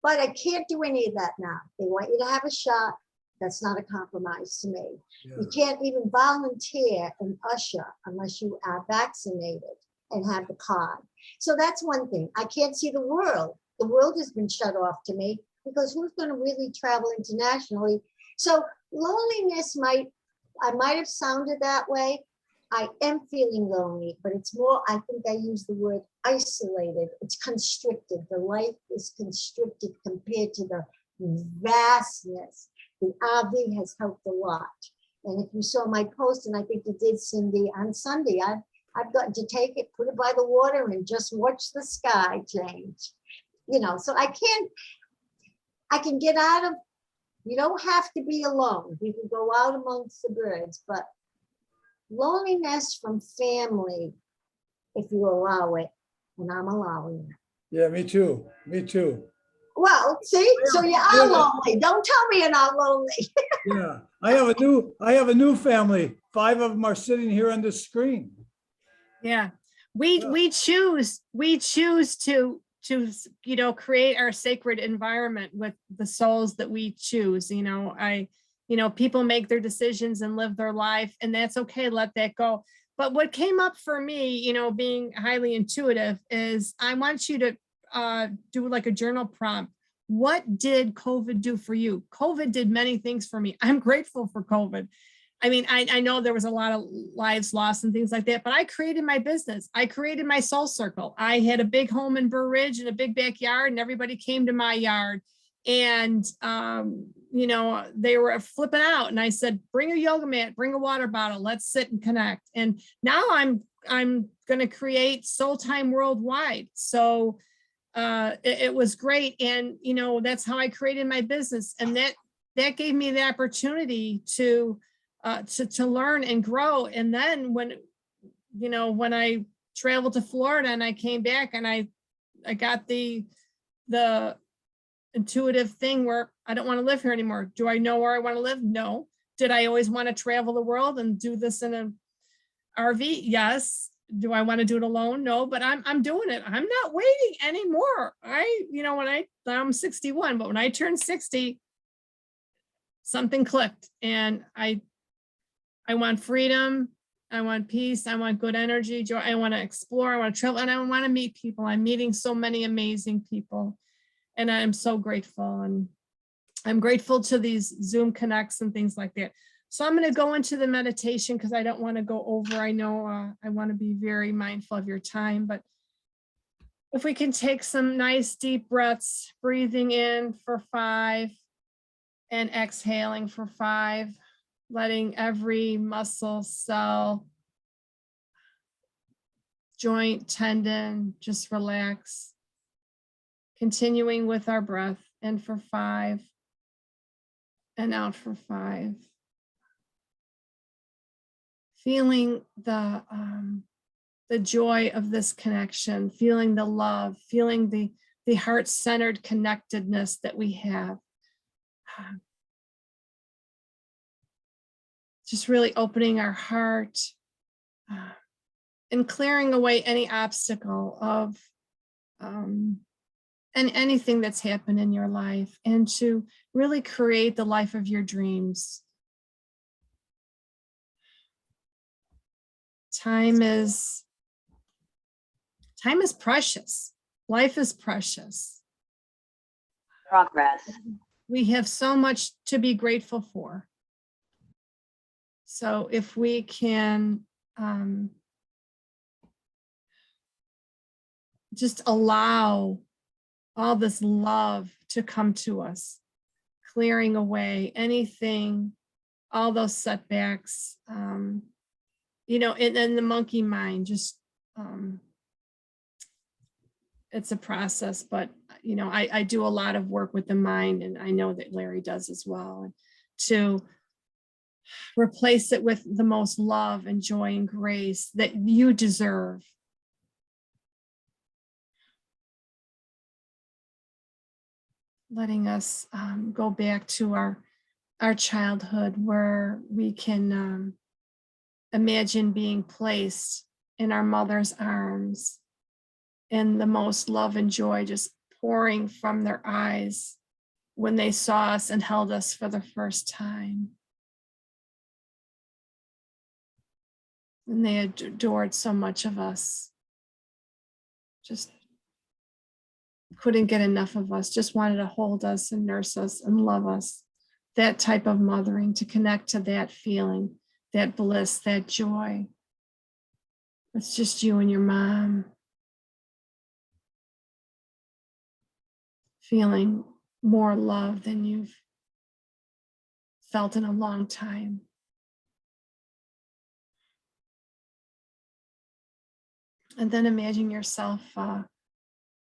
But I can't do any of that now. They want you to have a shot. That's not a compromise to me. Yeah. You can't even volunteer and usher unless you are vaccinated and have the card. So that's one thing. I can't see the world. The world has been shut off to me because who's going to really travel internationally? So loneliness I might have sounded that way. I am feeling lonely, but it's more, I think I use the word isolated. It's constricted. The life is constricted compared to the vastness. The RV has helped a lot. And if you saw my post, and I think you did, Cindy, on Sunday, I've gotten to take it, put it by the water and just watch the sky change. You know, so I can get out of, you don't have to be alone. You can go out amongst the birds, but loneliness from family, if you allow it, and I'm allowing it. Yeah, me too. Me too. Well, see, so you are lonely. Don't tell me you're not lonely. Yeah, I have a new family. 5 of them are sitting here on the screen. Yeah, Yeah. we choose to create our sacred environment with the souls that we choose. People make their decisions and live their life, and that's okay. Let that go. But what came up for me, being highly intuitive, is I want you to do like a journal prompt. What did COVID do for you? COVID did many things for me. I'm grateful for COVID. I mean, I know there was a lot of lives lost and things like that, but I created my business. I created my soul circle. I had a big home in Burr Ridge and a big backyard, and everybody came to my yard. And, they were flipping out. And I said, bring a yoga mat, bring a water bottle, let's sit and connect. And now I'm going to create Soul Time worldwide. So it was great. And, that's how I created my business. And that gave me the opportunity to learn and grow. And then when I traveled to Florida and I came back and I got the intuitive thing where I don't want to live here anymore. Do I know where I want to live? No. Did I always want to travel the world and do this in an RV? Yes. Do I want to do it alone? No, but I'm doing it. I'm not waiting anymore. I'm 61, but when I turned 60, something clicked, and I want freedom. I want peace. I want good energy, joy. I want to explore. I want to travel, and I want to meet people. I'm meeting so many amazing people, and I'm so grateful. And I'm grateful to these Zoom connects and things like that. So I'm going to go into the meditation because I don't want to go over. I know I want to be very mindful of your time, but if we can take some nice deep breaths, breathing in for 5 and exhaling for 5, letting every muscle, cell, joint, tendon just relax. Continuing with our breath, in for 5 and out for 5. Feeling the joy of this connection, feeling the love, feeling the heart-centered connectedness that we have. Just really opening our heart and clearing away any obstacle of anything that's happened in your life, and to really create the life of your dreams. Time is precious. Life is precious. Progress. We have so much to be grateful for. So if we can just allow all this love to come to us, clearing away anything, all those setbacks, you know, and the monkey mind, just, it's a process, but, you know, I do a lot of work with the mind, and I know that Larry does as well, and to replace it with the most love and joy and grace that you deserve. Letting us go back to our childhood, where we can imagine being placed in our mother's arms, and the most love and joy just pouring from their eyes when they saw us and held us for the first time. And they adored so much of us. Just couldn't get enough of us, just wanted to hold us and nurse us and love us. That type of mothering, to connect to that feeling, that bliss, that joy. It's just you and your mom feeling more love than you've felt in a long time. And then imagine yourself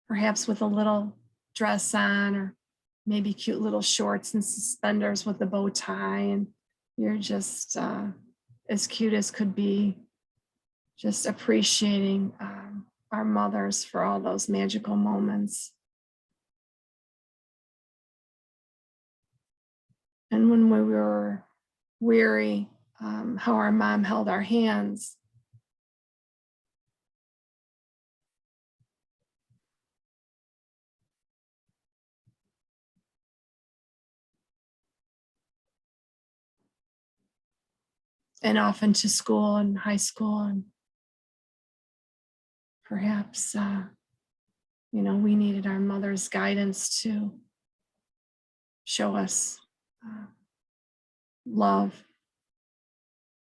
perhaps with a little dress on, or maybe cute little shorts and suspenders with a bow tie, and you're just as cute as could be, just appreciating our mothers for all those magical moments. And when we were weary, how our mom held our hands. And off into school and high school, and perhaps, you know, we needed our mother's guidance to show us love,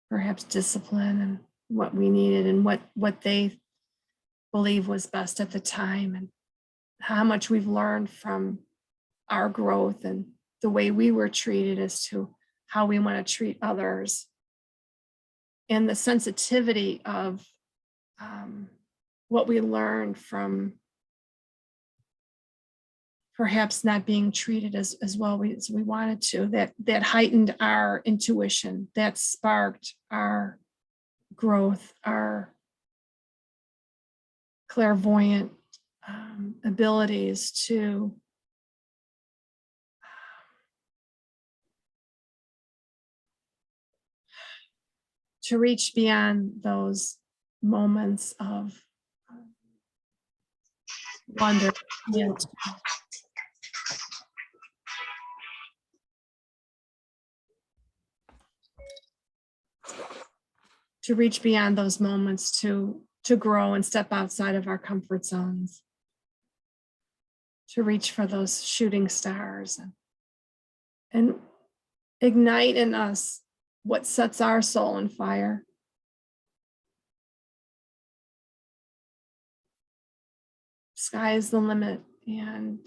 perhaps discipline, and what we needed, and what they believe was best at the time, and how much we've learned from our growth and the way we were treated as to how we want to treat others, and the sensitivity of what we learned from perhaps not being treated as well as we wanted to, that heightened our intuition, that sparked our growth, our clairvoyant abilities to reach beyond those moments of wonder, and to reach beyond those moments, to grow and step outside of our comfort zones, to reach for those shooting stars, and ignite in us what sets our soul on fire. Sky is the limit. And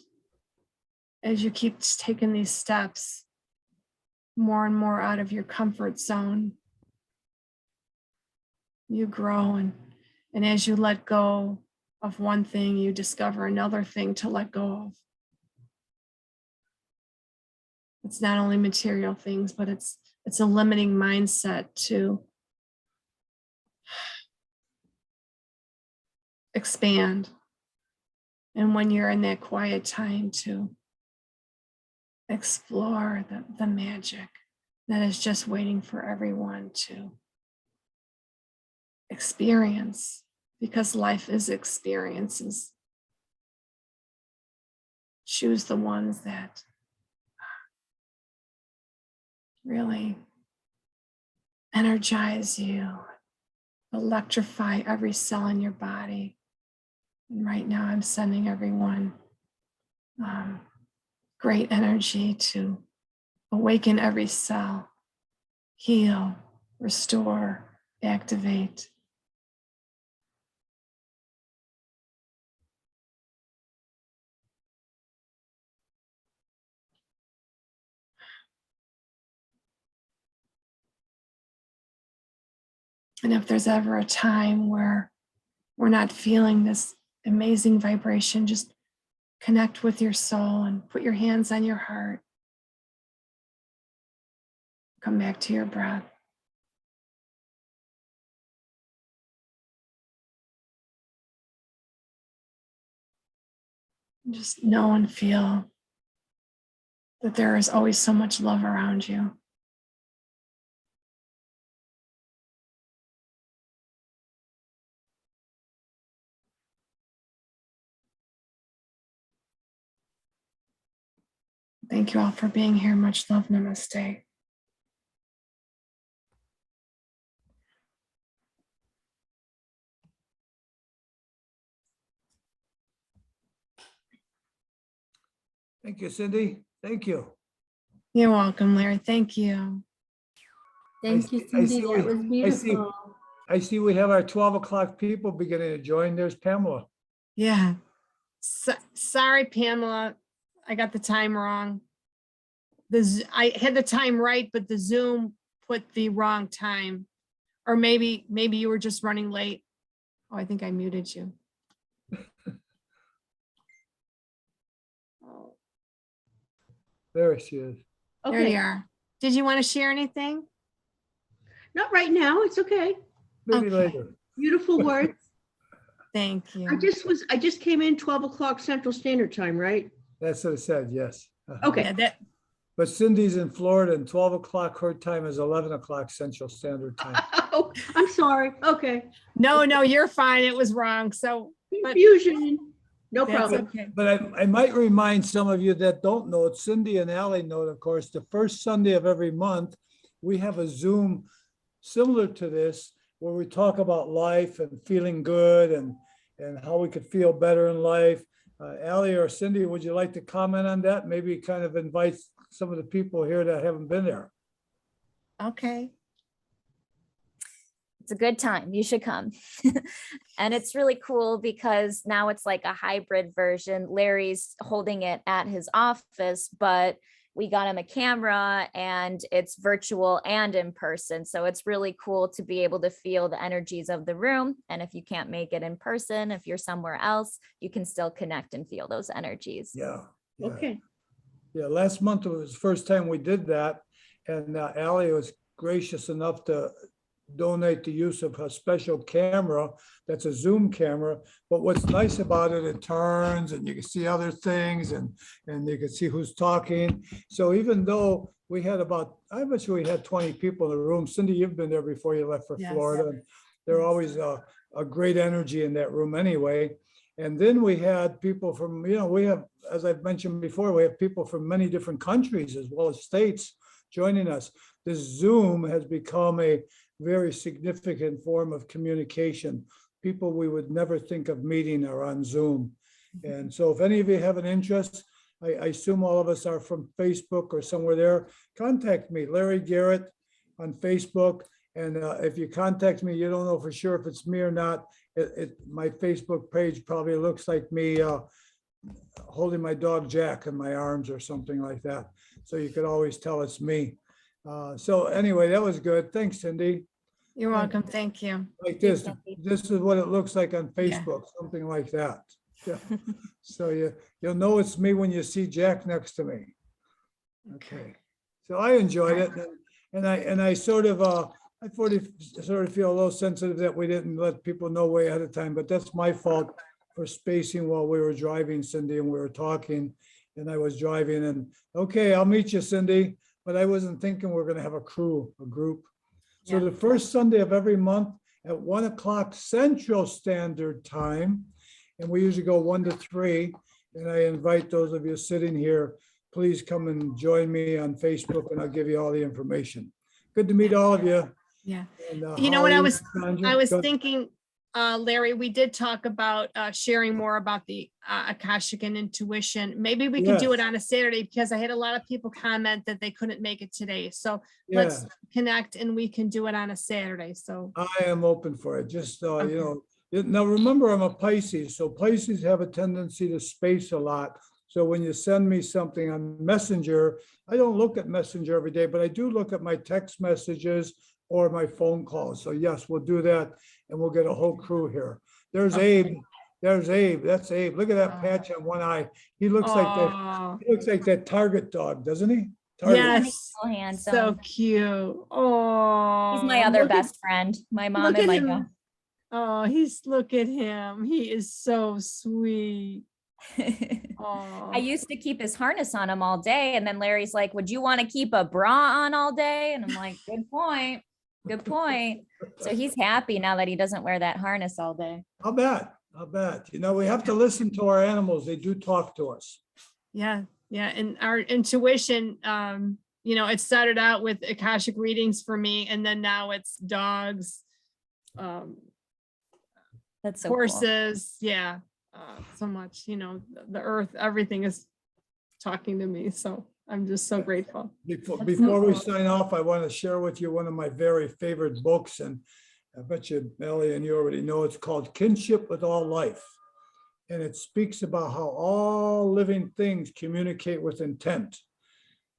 as you keep taking these steps more and more out of your comfort zone, you grow, and as you let go of one thing, you discover another thing to let go of. It's not only material things, but it's a limiting mindset to expand. And when you're in that quiet time, to explore the magic that is just waiting for everyone to experience, because life is experiences. Choose the ones that really energize you, electrify every cell in your body. And right now I'm sending everyone great energy to awaken every cell, heal, restore, activate. And if there's ever a time where we're not feeling this amazing vibration, just connect with your soul and put your hands on your heart. Come back to your breath. Just know and feel that there is always so much love around you. Thank you all for being here. Much love. Namaste. Thank you, Cindy. Thank you. You're welcome, Larry. Thank you. Thank you, see- I Cindy. see That we- was I see- beautiful. I see we have our 12 o'clock people beginning to join. There's Pamela. Yeah. Sorry, Pamela. I got the time wrong. I had the time right, but the Zoom put the wrong time. Or maybe you were just running late. Oh, I think I muted you. Oh, There she is. there you Okay, are. Did you want to share anything? not right now. It's okay. Maybe Okay. later. Beautiful words. Thank you. I just came in 12 o'clock Central Standard Time, right? That's what it said, yes. Okay. Yeah, that, But Cindy's in Florida and 12 o'clock her time is 11 o'clock Central Standard Time. Oh, I'm sorry. Okay. no, you're fine. It was wrong. So But- Confusion. No that's problem. okay. But I might remind some of you that don't know it, Cindy and Ally know it, of course, the first Sunday of every month, we have a Zoom similar to this, where we talk about life and feeling good and how we could feel better in life. Ally or Cindy, would you like to comment on that? Maybe kind of invite some of the people here that haven't been there. Okay. It's a good time. You should come. And it's really cool because now it's like a hybrid version. Larry's holding it at his office, but we got him a camera and it's virtual and in person. So it's really cool to be able to feel the energies of the room. And if you can't make it in person, if you're somewhere else, you can still connect and feel those energies. Yeah. yeah. Okay. Yeah, last month was the first time we did that. And Ally was gracious enough to donate the use of a special camera. That's a Zoom camera. But what's nice about it, it turns and you can see other things and you can see who's talking. So even though we had I'm not sure we had 20 people in the room. Cindy, you've been there before you left for Yes. Florida. There always a great energy in that room anyway. And then we had people from, we have, as I've mentioned before, we have people from many different countries as well as states joining us. This Zoom has become a very significant form of communication. People we would never think of meeting are on Zoom. And so if any of you have an interest, I assume all of us are from Facebook or somewhere there, contact me, Larry Garrett on Facebook. And if you contact me, you don't know for sure if it's me or not. My Facebook page probably looks like me holding my dog Jack in my arms or something like that. So you could always tell it's me. So anyway, that was good. Thanks, Cindy. You're welcome. Thank you. Like this, Thanks, Cindy. this is what it looks like on Yeah. Facebook, something like that. Yeah. So you'll know it's me when you see Jack next to me. Okay. So I enjoyed it and I sort of sort of feel a little sensitive that we didn't let people know way ahead of time, but that's my fault for spacing while we were driving, Cindy, and we were talking and I was driving and, okay, I'll meet you, Cindy, but I wasn't thinking we're gonna have a group. So Yeah. the first Sunday of every month at 1 o'clock Central Standard Time, and we usually go 1 to 3, and I invite those of you sitting here, please come and join me on Facebook and I'll give you all the information. Good to meet all of you. Yeah. And, You know what I Holly, was- Sandra, I was go- thinking Larry, we did talk about sharing more about the Akashic and intuition. Maybe we could do it Yes. on a Saturday because I had a lot of people comment that they couldn't make it today. So Yeah, let's connect and we can do it on a Saturday. So, I am open for it. Just, Okay. now remember, I'm a Pisces, so Pisces have a tendency to space a lot. So when you send me something on Messenger, I don't look at Messenger every day, but I do look at my text messages or my phone calls. So yes, we'll do that and we'll get a whole crew here. There's Okay. Abe. There's Abe. That's Abe. Look at that Oh. patch on one eye. He looks like that. Aw, He looks like that Target dog, doesn't he? Target. yes, So handsome. so cute. Oh, He's my other best friend, my mom look and at my him. dad. Oh, look at him. He is so sweet. Oh, I used to keep his harness on him all day. And then Larry's like, would you want to keep a bra on all day? And I'm like, good point. Good point. So he's happy now that he doesn't wear that harness all day. I'll bet. I'll bet. We have to listen to our animals. They do talk to us. yeah, yeah. And our intuition, it started out with Akashic readings for me, and then now it's dogs, That's so cool. horses. Yeah, so much, the earth, everything is talking to me. So I'm just so grateful. Before we sign off, I want to share with you one of my very favorite books, and I bet you, Melly, and you already know, it's called Kinship with All Life. And it speaks about how all living things communicate with intent.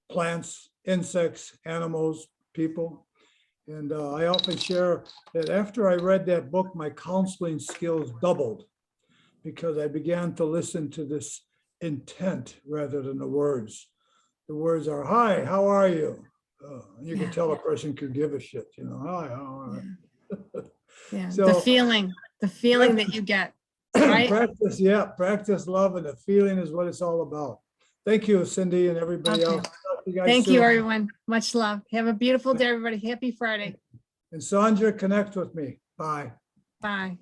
Plants, insects, animals, people. And I often share that after I read that book, my counseling skills doubled because I began to listen to this intent rather than the words. The words are, hi, how are you? And you can tell a person could give a shit, hi, how are you? Yeah, So- the feeling that you get, right? Practice love, and the feeling is what it's all about. Thank you, Cindy, and everybody Okay. else. Talk to guys Thank you, soon. everyone. Much love. Have a beautiful day, everybody. Happy Friday. And Sandra, connect with me. Bye. Bye.